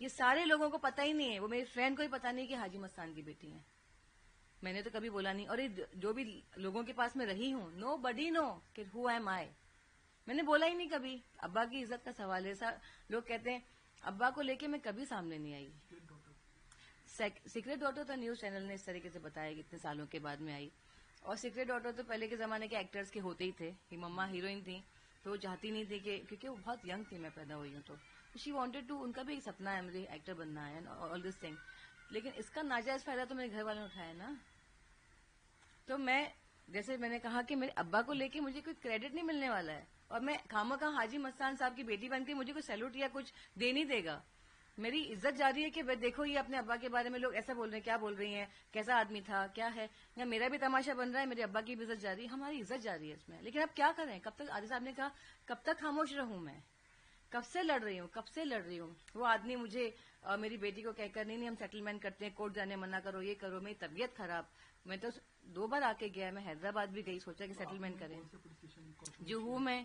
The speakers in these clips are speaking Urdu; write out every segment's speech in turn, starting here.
یہ سارے لوگوں کو پتا ہی نہیں ہے. وہ میری فرینڈ کو ہی پتا نہیں کہ حاجی مستان کی بیٹی ہیں. میں نے تو کبھی بولا نہیں. اور جو بھی لوگوں کے پاس میں رہی ہوں, نو بڈی نو کہ ہو ایم آئی. میں نے بولا ہی نہیں کبھی. ابا کی عزت کا سوال ہے. لوگ کہتے ہیں ابا کو لے کے میں کبھی سامنے نہیں آئی. سیکریٹ ڈاٹر تو نیوز چینل نے اس طریقے سے بتایا کہ اتنے سالوں کے بعد میں آئی. اور سیکریٹ ڈاٹر تو پہلے کے زمانے کے ایکٹرز کے ہوتے ہی تھے. کہ مما ہیروئن تھیں تو وہ چاہتی نہیں تھی کہ, کیونکہ وہ بہت ینگ تھی میں پیدا ہوئی ہوں, تو شی وانٹیڈ ٹو, ان کا بھی ایک سپنا ہے مجھے ایکٹر بننا ہے آل دس تھنگ. لیکن اس کا ناجائز فائدہ تو میرے گھر والوں نے اٹھایا نا. تو میں جیسے میں نے کہا کہ میرے ابا کو لے کے مجھے کوئی کریڈٹ نہیں ملنے والا ہے, اور میں خامخواہ حاجی مستان صاحب کی بیٹی بن کے مجھے کوئی سیلوٹ یا کچھ دے نہیں دے گا. میری عزت جاری ہے کہ دیکھو یہ اپنے ابا کے بارے میں لوگ ایسا بول رہے ہیں, کیا بول رہی ہیں, کیسا آدمی تھا, کیا ہے, یا میرا بھی تماشا بن رہا ہے, میرے ابا کی بھی عزت جاری ہے, ہماری عزت جاری ہے اس میں. لیکن اب کیا کریں, کب تک, عادل صاحب نے کہا کب تک خاموش رہوں میں, کب سے لڑ رہی ہوں. وہ آدمی مجھے میری بیٹی کو کہہ کر نہیں ہم سیٹلمنٹ کرتے ہیں, کورٹ جانے منع کرو, یہ کرو, میری طبیعت خراب. میں تو 2 بار آ کے گیا, میں حیدرآباد بھی گئی, سوچا کہ سیٹلمنٹ کریں. جوہو میں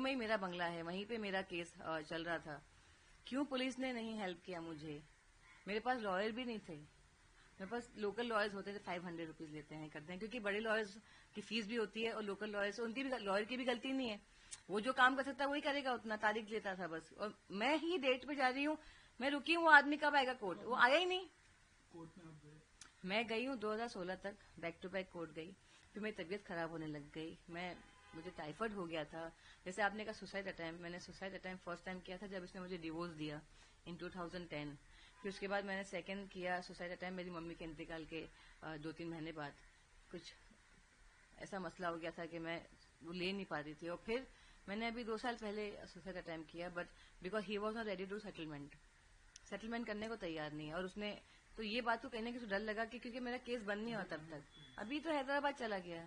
ہی میرا بنگلہ ہے, وہیں پہ میرا کیس چل رہا تھا. کیوں پولیس نے نہیں ہیلپ کیا مجھے؟ میرے پاس لائر بھی نہیں تھے. میرے پاس لوکل لائرز ہوتے تھے, 500 روپیز لیتے ہیں, کرتے ہیں, کیونکہ بڑے لائرز کی فیس بھی ہوتی ہے, اور لوکل لائرز ان کی بھی, لائر کی بھی غلطی نہیں ہے, وہ جو کام کر سکتا ہے وہی کرے گا, اتنا تاریخ لیتا تھا بس. اور میں ہی ڈیٹ پہ جا رہی ہوں, میں رکی ہوں, وہ آدمی کب آئے گا کورٹ, وہ آیا ہی نہیں. میں گئی ہوں 2016 تک, بیک ٹو بیک کورٹ گئی. پھر میری طبیعت خراب ہونے لگ گئی, مجھے ٹائیفائڈ ہو گیا تھا. جیسے آپ نے کہا سوسائڈ اٹیمپٹ, میں نے سوسائڈ اٹیمپٹ فرسٹ ٹائم کیا تھا جب اس نے مجھے ڈیوورس دیا ان 2010. پھر اس کے بعد میں نے سیکنڈ کیا سوسائڈ اٹیمپٹ میری ممی کے انتقال کے 2-3 مہینے بعد. کچھ ایسا مسئلہ ہو گیا تھا کہ میں وہ لے نہیں پا رہی تھی. اور پھر میں نے ابھی 2 سال پہلے سوسائڈ اٹیمپٹ کیا, but because he was not ready to settlement کرنے کو تیار نہیں ہے. اور اس نے تو یہ بات تو کہنے کی ڈر لگا کہ کیونکہ میرا کیس بند نہیں ہوا تب تک, ابھی تو حیدرآباد چلا گیا.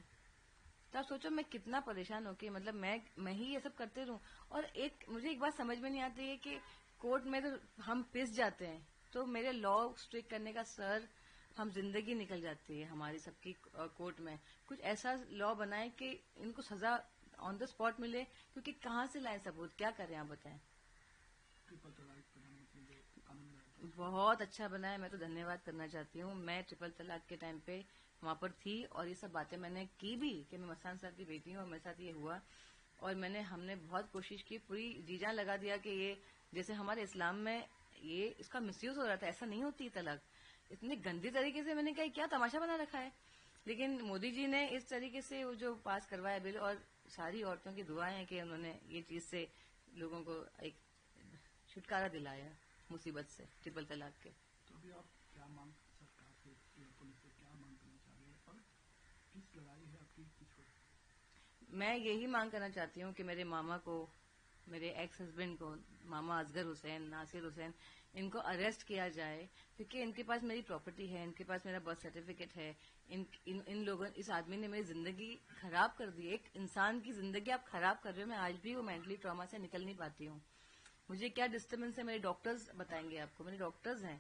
تو آپ سوچو میں کتنا پریشان ہو کے, مطلب میں ہی یہ سب کرتے رہوں. اور مجھے ایک بات سمجھ میں نہیں آتی ہے کہ کورٹ میں تو ہم پس جاتے ہیں, تو میرے لا اسٹرک کرنے کا سر, ہم زندگی نکل جاتی ہے ہماری سب کی کورٹ میں. کچھ ایسا لا بنائے کہ ان کو سزا آن دا اسپاٹ ملے, کیونکہ کہاں سے لائیں ثبوت, کیا کریں آپ بتائیں. بہت اچھا بنا ہے, میں تو دھنیہ واد کرنا چاہتی ہوں. میں ٹرپل طلاق کے ٹائم پہ وہاں پر تھی, اور یہ سب باتیں میں نے کی بھی کہ میں مستان صاحب کی بیٹی ہوں, اور میرے ساتھ یہ ہوا. اور ہم نے بہت کوشش کی, پوری جی جان لگا دیا کہ یہ جیسے ہمارے اسلام میں یہ اس کا مس یوز ہو رہا تھا, ایسا نہیں ہوتی طلاق اتنی گندی طریقے سے. میں نے کہا کیا تماشا بنا رکھا ہے. لیکن مودی جی نے اس طریقے سے وہ جو پاس کروایا بل, اور ساری عورتوں کی دعائیں ہیں کہ انہوں نے یہ چیز سے لوگوں کو ایک چھٹکارا دلایا مصیبت سے, ٹرپل طلاق کے. تو ابھی آپ کیا مانگ سرکار سے, پولیس سے کیا مانگ کرنا چاہ رہے ہیں, اور کس لڑائی ہے آپ کی کس کو؟ میں یہی مانگ کرنا چاہتی ہوں کہ میرے ماما کو, میرے ایکس ہسبینڈ کو, ماما اصغر حسین, ناصر حسین, ان کو اریسٹ کیا جائے, کیونکہ ان کے پاس میری پراپرٹی ہے, ان کے پاس میرا برتھ سرٹیفکیٹ ہے. ان لوگوں, اس آدمی نے میری زندگی خراب کر دی. ایک انسان کی زندگی آپ خراب کر رہے ہو. میں آج بھی وہ مینٹلی ٹراما سے نکل نہیں پاتی ہوں. مجھے کیا ڈسٹربنس ہے میرے ڈاکٹرز بتائیں گے آپ کو, میرے ڈاکٹرز ہیں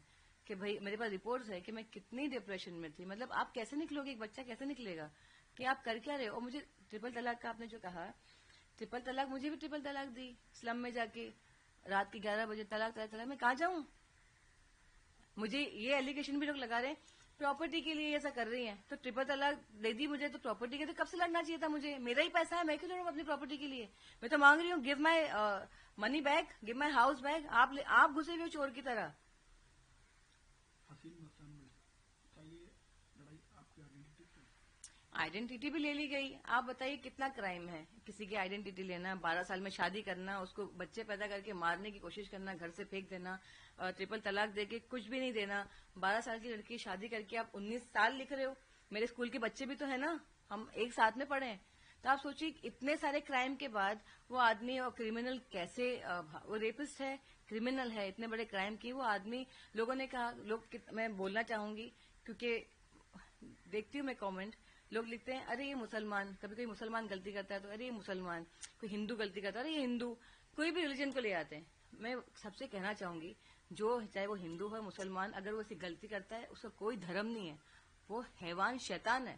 کہ بھائی میرے پاس رپورٹس ہے کہ میں کتنی ڈپریشن میں تھی. مطلب آپ کیسے نکلو گے, ایک بچہ کیسے نکلے گا, کہ آپ کر کیا رہے ہو. اور مجھے ٹرپل طلاق کا آپ نے جو کہا, ٹرپل طلاق, مجھے بھی ٹرپل طلاق دی اسلم میں جا کے رات کے 11 بجے, طلاق. میں کہاں جاؤں. مجھے یہ ایلیگیشن بھی لوگ لگا رہے ہیں پراپرٹی کے لیے ایسا کر رہی ہیں, تو ٹرپل طلاق دے دی مجھے تو پراپرٹی کے تو کب سے لڑنا چاہیے تھا مجھے. میرا ہی پیسہ ہے, میں کیوں لڑوں اپنی پراپرٹی کے لیے. میں تو مانگ رہی ہوں give my money back, give my house back. آپ گھسے ہوئے چور کی طرح. حسین مسان میں یہ لڑائی آپ کی آئیڈینٹی بھی لے لی گئی. آپ بتائیے کتنا کرائم ہے کسی کی آئیڈینٹی لینا, 12 سال میں شادی کرنا, اس کو بچے پیدا کر کے مارنے کی کوشش کرنا, گھر سے پھینک دینا, ٹرپل طلاق دے کے کچھ بھی نہیں دینا. 12 سال کی لڑکی شادی کر کے آپ 19 سال لکھ رہے ہو. میرے اسکول کے بچے بھی تو ہیں نا, ہم ایک ساتھ میں پڑھے ہیں. تو آپ سوچیے اتنے سارے کرائم کے بعد وہ آدمی, اور کرمنل کیسے, وہ ریپسٹ ہے, کرمنل ہے, اتنے بڑے کرائم کی وہ آدمی. لوگوں نے کہا, میں بولنا چاہوں گی کیونکہ دیکھتی ہوں میں کامنٹ, لوگ لکھتے ہیں ارے یہ مسلمان, کبھی کوئی مسلمان غلطی کرتا ہے تو ارے یہ مسلمان, کوئی ہندو غلطی کرتا ہے ارے یہ ہندو, کوئی بھی ریلیجن کو لے آتے ہیں. میں سب سے کہنا چاہوں گی, جو چاہے وہ ہندو ہو مسلمان, اگر وہ ایسی غلطی کرتا ہے اس کا کوئی دھرم نہیں ہے, وہ حیوان شیطان ہے.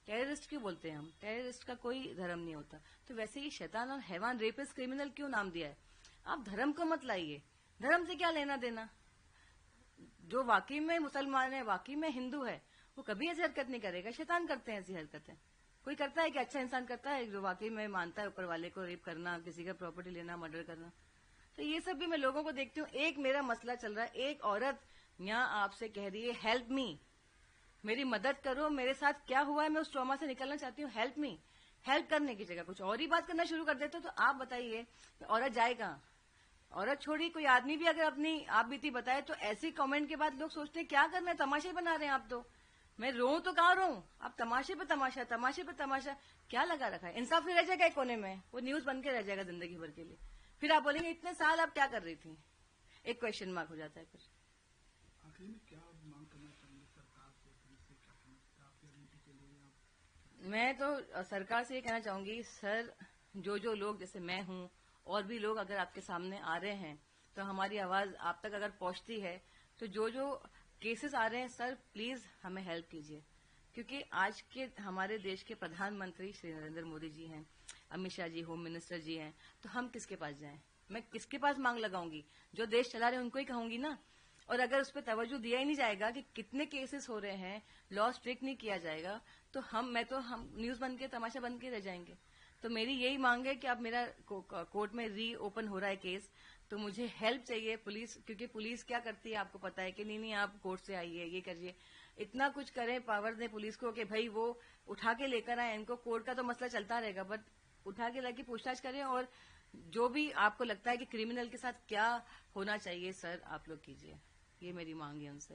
ٹیررسٹ کیوں بولتے ہیں ہم, ٹیررسٹ کا کوئی دھرم نہیں ہوتا. تو ویسے ہی شیطان اور حیوان, ریپس, کرمنل کیوں نام دیا ہے. آپ دھرم کو مت لائیے, دھرم سے کیا لینا دینا. جو واقعی میں مسلمان ہے, واقعی میں ہندو ہے, وہ کبھی ایسی حرکت نہیں کرے گا. شیطان کرتے ہیں ایسی حرکتیں. کوئی کرتا ہے کہ اچھا انسان کرتا ہے جو واقعی میں مانتا ہے اوپر والے کو, ریپ کرنا, کسی کا پراپرٹی لینا, مرڈر کرنا. تو یہ سب بھی میں لوگوں کو دیکھتی ہوں. ایک میرا مسئلہ چل رہا ہے, ایک عورت یہاں آپ سے کہہ رہی ہے ہیلپ می, میری مدد کرو, میرے ساتھ کیا ہوا ہے, میں اس ٹراما سے نکلنا چاہتی ہوں, ہیلپ می. ہیلپ کرنے کی جگہ کچھ اور ہی بات کرنا شروع کر دیتے تو آپ بتائیے کہ عورت جائے کہاں؟ عورت چھوڑی, کوئی آدمی بھی اگر اپنی آپ بیتی بتائے تو ایسی کامنٹ کے بعد لوگ سوچتے ہیں کیا کرنا ہے, تماشے بنا رہے ہیں آپ. تو میں روؤں تو کہاں روؤں, آپ تماشے پہ تماشا, تماشے پہ تماشا کیا لگا رکھا ہے. انصاف نہیں رہ جائے گا ایک کونے میں, وہ نیوز بن کے رہ جائے گا زندگی بھر کے لیے. پھر آپ بولیں گے اتنے سال آپ کیا کر رہی تھی, ایک کوشچن مارک ہو جاتا ہے. پھر آخر میں کیا مانگ کرنا چاہیں گے سرکار سے, پولیس سے, کیا کرنا چاہتے ہیں آپ کی آئیڈینٹی کے لیے آپ؟ میں تو سرکار سے یہ کہنا چاہوں گی, سر جو لوگ جیسے میں ہوں اور بھی لوگ اگر آپ کے سامنے آ رہے ہیں تو ہماری آواز آپ تک اگر پہنچتی ہے تو جو کیسز آ رہے ہیں سر پلیز ہمیں ہیلپ کیجیے. کیونکہ آج کے ہمارے دیش کے پردھان منتری شری نریندر مودی جی ہیں, امت شاہ جی ہوم منسٹر جی ہیں, تو ہم کس کے پاس جائیں؟ میں کس کے پاس مانگ لگاؤں گی؟ جو دیش چلا رہے ہیں ان کو ہی کہوں گی نا. اور اگر اس پہ توجہ دیا ہی نہیں جائے گا کہ کتنے کیسز ہو رہے ہیں, لا اسٹرکٹ نہیں کیا جائے گا, تو ہم نیوز بن کے تماشا بن کے رہ جائیں گے. تو میری یہی مانگ ہے کہ اب میرا کورٹ میں ری اوپن ہو رہا ہے کیس, تو مجھے ہیلپ چاہیے پولیس, کیونکہ پولیس کیا کرتی ہے آپ کو پتا ہے کہ نہیں آپ کورٹ سے آئیے, یہ کریے, اتنا کچھ کریں, پاور دیں پولیس کو کہ بھائی وہ اٹھا کے لے کر آئے. ان کو کورٹ کا تو مسئلہ چلتا رہے گا, بٹ اٹھا کے لا کے پوچھ تاچھ کریں. اور جو بھی آپ کو لگتا ہے کہ کریمنل کے ساتھ کیا ہونا چاہیے سر آپ لوگ کیجیے, یہ میری مانگ ہے ان سے.